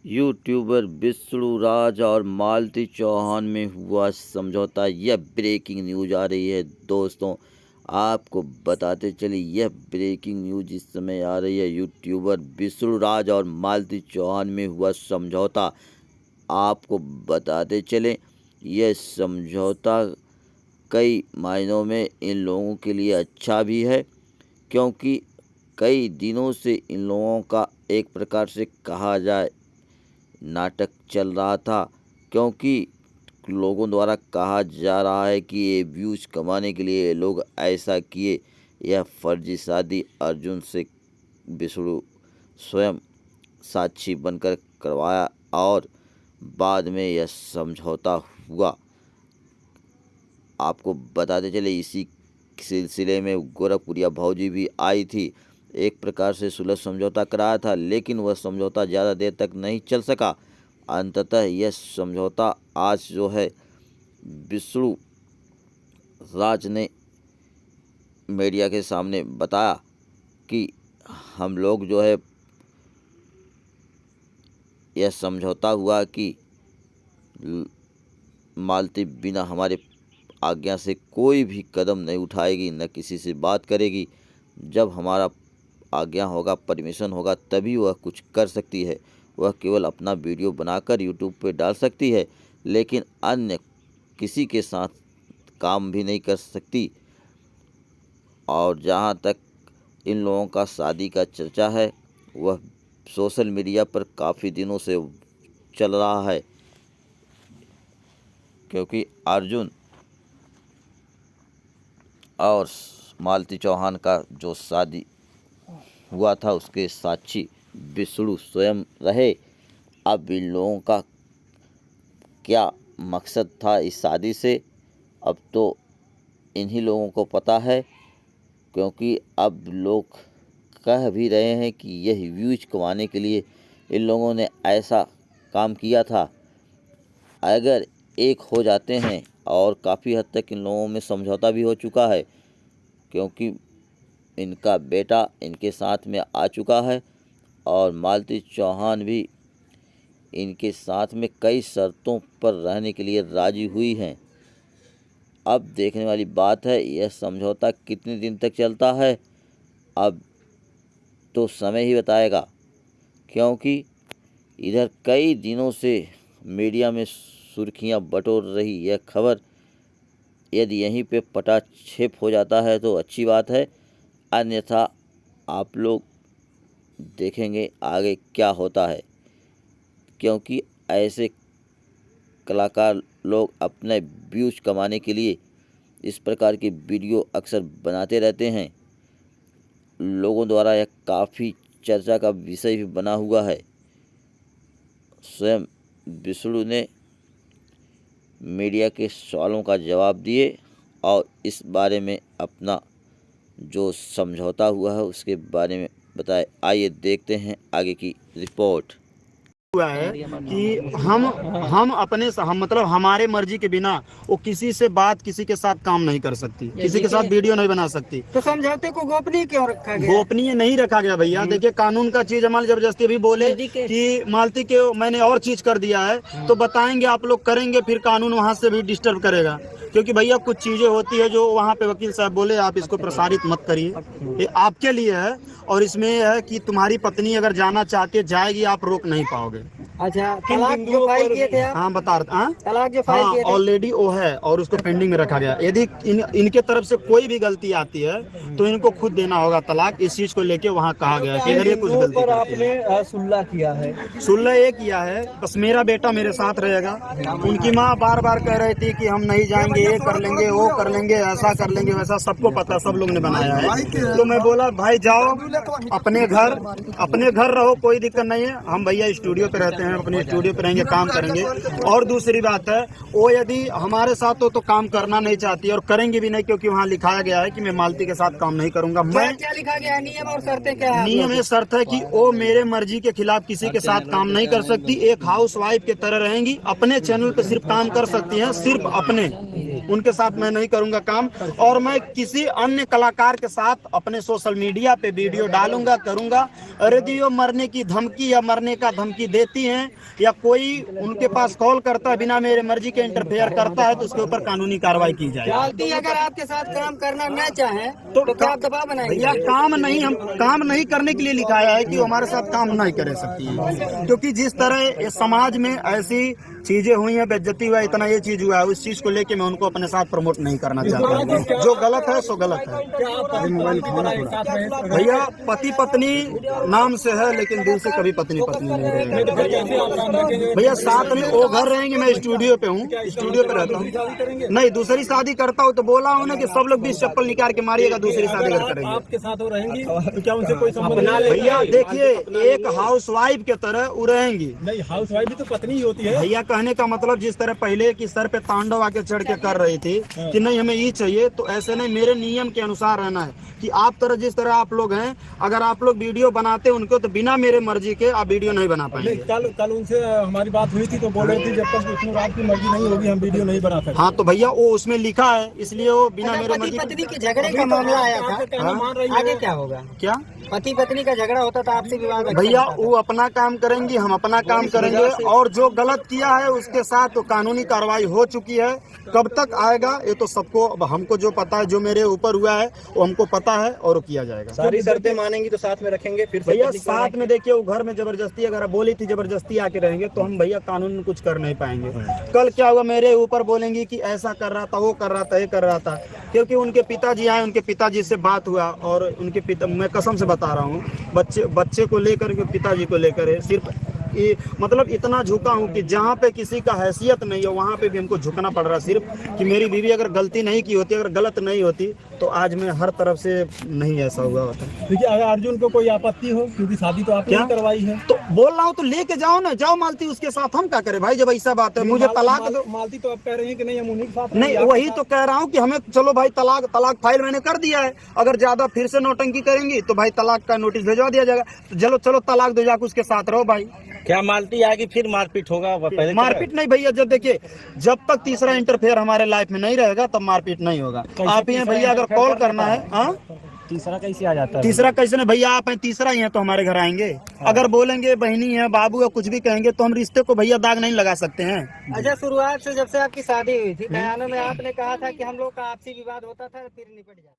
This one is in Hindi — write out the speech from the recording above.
यूट्यूबर विष्णु राज और मालती चौहान में हुआ समझौता। यह ब्रेकिंग न्यूज आ रही है दोस्तों, आपको बताते चले यह ब्रेकिंग न्यूज इस समय आ रही है। यूट्यूबर विष्णु राज और मालती चौहान में हुआ समझौता। आपको बताते चले यह समझौता कई मायनों में इन लोगों के लिए अच्छा भी है, क्योंकि कई दिनों से इन लोगों का एक प्रकार से कहा जाए नाटक चल रहा था, क्योंकि लोगों द्वारा कहा जा रहा है कि ये व्यूज कमाने के लिए ये लोग ऐसा किए। यह फर्जी शादी अर्जुन से विष्णु स्वयं साक्षी बनकर करवाया और बाद में यह समझौता हुआ। आपको बताते चले इसी सिलसिले में गोरखपुरिया भौजी भी आई थी। एक प्रकार से सुलह समझौता कराया था, लेकिन वह समझौता ज़्यादा देर तक नहीं चल सका। अंततः यह समझौता आज जो है विष्णु राज ने मीडिया के सामने बताया कि हम लोग जो है यह समझौता हुआ कि मालती बिना हमारे आज्ञा से कोई भी कदम नहीं उठाएगी, न किसी से बात करेगी। जब हमारा आज्ञा होगा, परमिशन होगा, तभी वह कुछ कर सकती है। वह केवल अपना वीडियो बनाकर यूट्यूब पे डाल सकती है, लेकिन अन्य किसी के साथ काम भी नहीं कर सकती। और जहाँ तक इन लोगों का शादी का चर्चा है, वह सोशल मीडिया पर काफ़ी दिनों से चल रहा है, क्योंकि अर्जुन और मालती चौहान का जो शादी हुआ था उसके साक्षी विष्णु स्वयं रहे। अब इन लोगों का क्या मकसद था इस शादी से, अब तो इन्हीं लोगों को पता है, क्योंकि अब लोग कह भी रहे हैं कि यह व्यूज कमाने के लिए इन लोगों ने ऐसा काम किया था। अगर एक हो जाते हैं, और काफ़ी हद तक इन लोगों में समझौता भी हो चुका है, क्योंकि इनका बेटा इनके साथ में आ चुका है और मालती चौहान भी इनके साथ में कई शर्तों पर रहने के लिए राजी हुई हैं। अब देखने वाली बात है यह समझौता कितने दिन तक चलता है, अब तो समय ही बताएगा, क्योंकि इधर कई दिनों से मीडिया में सुर्खियां बटोर रही यह खबर यदि यहीं पे पटाक्षेप हो जाता है तो अच्छी बात है, अन्यथा आप लोग देखेंगे आगे क्या होता है। क्योंकि ऐसे कलाकार लोग अपने व्यूज कमाने के लिए इस प्रकार की वीडियो अक्सर बनाते रहते हैं। लोगों द्वारा यह काफ़ी चर्चा का विषय भी बना हुआ है। स्वयं विष्णु ने मीडिया के सवालों का जवाब दिए और इस बारे में अपना जो समझौता हुआ है उसके बारे में बताए। आइए देखते हैं आगे की रिपोर्ट। हुआ है कि हम अपने हम मतलब हमारे मर्जी के बिना वो किसी से बात, किसी के साथ काम नहीं कर सकती, किसी के साथ वीडियो नहीं बना सकती। तो समझौते को गोपनीय क्यों रखा गया? गोपनीय नहीं रखा गया भैया। देखिए कानून का चीज हमारे जबरदस्ती भी बोले कि मालती के मैंने और चीज कर दिया है तो बताएंगे, आप लोग करेंगे, फिर कानून वहाँ से भी डिस्टर्ब करेगा। क्योंकि भैया कुछ चीजें होती है जो वहाँ पे वकील साहब बोले आप इसको प्रसारित मत करिए, ये आपके लिए है। और इसमें यह है कि तुम्हारी पत्नी अगर जाना चाहती है जाएगी, आप रोक नहीं पाओगे। अच्छा, तलाक जो फाइल किए थे आप? हाँ बता रहा, तलाक जो फाइल किए थे ऑलरेडी वो है और उसको पेंडिंग में रखा गया। यदि इनके तरफ से कोई भी गलती आती है तो इनको खुद देना होगा तलाक। इस चीज को लेके वहाँ कहा गया कि अगर ये कुछ गलती करती है। सुलह किया है, सुलह ये किया है, बस मेरा बेटा मेरे साथ रहेगा। उनकी माँ बार बार कह रही थी कि हम नहीं जाएंगे, ये कर लेंगे, वो कर लेंगे, ऐसा कर लेंगे, वैसा सबको पता, सब लोग ने बनाया है। तो मैं बोला भाई जाओ अपने घर रहो, कोई दिक्कत नहीं है। हम भैया स्टूडियो पे रहते हैं, अपने स्टूडियो पे रहेंगे, काम करेंगे। और दूसरी बात है वो यदि हमारे साथ हो तो काम करना नहीं चाहती और करेंगे भी नहीं, क्योंकि वहाँ लिखाया गया है कि मैं मालती के साथ काम नहीं करूंगा। मैं क्या लिखा गया है नियम और शर्तें क्या है? नियम ये शर्त है कि वो मेरे मर्जी के खिलाफ किसी के साथ काम नहीं कर सकती, एक हाउस वाइफ के तरह रहेंगी, अपने चैनल पे सिर्फ काम कर सकती हैं, सिर्फ अपने। उनके साथ मैं नहीं करूंगा काम। और मैं किसी अन्य कलाकार के साथ अपने सोशल मीडिया पे वीडियो डालूंगा करूंगा। और यदि वो मरने की धमकी या मरने का धमकी देती हैं या कोई उनके पास कॉल करता है बिना मेरे मर्जी के इंटरफेयर करता है तो उसके ऊपर कानूनी कार्रवाई की जाए। मालती अगर आपके साथ काम करना न चाहे तो क्या आप दबाव बनाएंगे? भैया हम काम नहीं करने के लिए लिखाया है कि वो हमारे साथ काम नहीं कर सकती है, क्योंकि जिस तरह इस समाज में ऐसी चीजें हुई हैं, बेइज्जती हुआ, इतना ये चीज हुआ है, उस चीज को लेके मैं उनको अपने साथ प्रमोट नहीं करना चाहता। जो गलत है सो गलत है। भैया पति पत्नी नाम से है लेकिन दिल से कभी पत्नी नहीं रहेगी। भैया साथ में वो घर रहेंगे, मैं स्टूडियो पे हूँ, स्टूडियो पे रहता हूँ। नहीं दूसरी शादी करता हूँ तो बोला हूँ ना कि सब लोग 20 चप्पल निकाल के मारिएगा, दूसरी शादी अगर करेंगे। आपके साथ वो रहेंगी तो क्या उनसे कोई संबंध नहीं? भैया देखिए एक हाउस वाइफ के तरह वो रहेंगी। नहीं, हाउस वाइफ भी तो पत्नी ही होती है। भैया कहने का मतलब जिस तरह पहले की सर पे तांडव आके चढ़ के कर रही थी कि नहीं हमें ये चाहिए, तो ऐसे नहीं, मेरे नियम के अनुसार रहना है कि आप तरह जिस तरह आप लोग हैं, अगर आप लोग वीडियो बनाते उनको तो बिना मेरे मर्जी के आप वीडियो नहीं बना पाएंगे। कल उनसे हमारी बात हुई थी तो बोल रही थी जब तक विष्णु राज की मर्जी नहीं होगी हम वीडियो नहीं बना सकते। हाँ तो भैया वो उसमें लिखा है, इसलिए वो बिना मेरे पति मर्जी पत्नी के झगड़े का मामला आया था, आगे क्या होगा? क्या पति पत्नी का झगड़ा होता था, आपसे विवाद भैया वो अपना काम करेंगी, हम अपना काम करेंगे, और जो गलत किया है उसके साथ तो कानूनी कार्रवाई हो चुकी है। कब तक आएगा ये तो सबको, अब हमको जो पता है, जो मेरे ऊपर हुआ है वो हमको पता है और वो किया जाएगा। सारी शर्तें मानेंगी तो साथ में रखेंगे फिर से भैया साथ में देखिए वो घर में जबरदस्ती अगर बोली थी जबरदस्ती आके रहेंगे तो हम भैया कानून में कुछ कर नहीं पाएंगे। कल क्या हुआ मेरे ऊपर बोलेंगी कि ऐसा कर रहा था, वो कर रहा था, ये कर रहा था, क्योंकि उनके पिताजी आए, उनके पिताजी से बात हुआ और उनके पिता, मैं कसम से बता रहा हूँ, बच्चे को लेकर के पिताजी को लेकर सिर्फ ये मतलब इतना झुका हूँ कि जहाँ पे किसी का हैसियत नहीं है वहाँ पे भी हमको झुकना पड़ रहा है, सिर्फ कि मेरी बीवी अगर गलती नहीं की होती, अगर गलत नहीं होती तो आज मैं हर तरफ से नहीं ऐसा हुआ होता। देखिए अगर अर्जुन को कोई आपत्ति हो, क्योंकि शादी तो आपने ही करवाई है, तो बोल रहा हूँ तो लेके जाओ ना, जाओ मालती उसके साथ, हम क्या करें भाई जब ऐसा बात है। मुझे तलाक दो। मालती तो आप कह रहे हैं कि नहीं हम उन्हीं के साथ नहीं वही तो कह रहा हूँ कि हमें चलो भाई तलाक फाइल मैंने कर दिया है, अगर ज्यादा फिर से नौटंकी करेंगी तो भाई तलाक का नोटिस भिजवा दिया जाएगा। तो चलो तलाक दो, जाकर उसके साथ रहो भाई। क्या मालती आएगी फिर मारपीट होगा? पहले मारपीट नहीं भैया, जब देखिए जब तक तीसरा इंटरफेयर हमारे लाइफ में नहीं रहेगा तब मारपीट नहीं होगा। आप ही भैया अगर कॉल करना है, हाँ तीसरा कैसे आ जाता है? तीसरा कैसे नहीं भैया, आप हैं तीसरा ही है तो हमारे घर आएंगे। अगर बोलेंगे बहनी है बाबू है कुछ भी कहेंगे तो हम रिश्ते को भैया दाग नहीं लगा सकते हैं। अच्छा शुरुआत से जब से आपकी शादी हुई थी बयानों में आपने कहा था कि हम लोग का आपसी विवाद होता था फिर निपट जाता।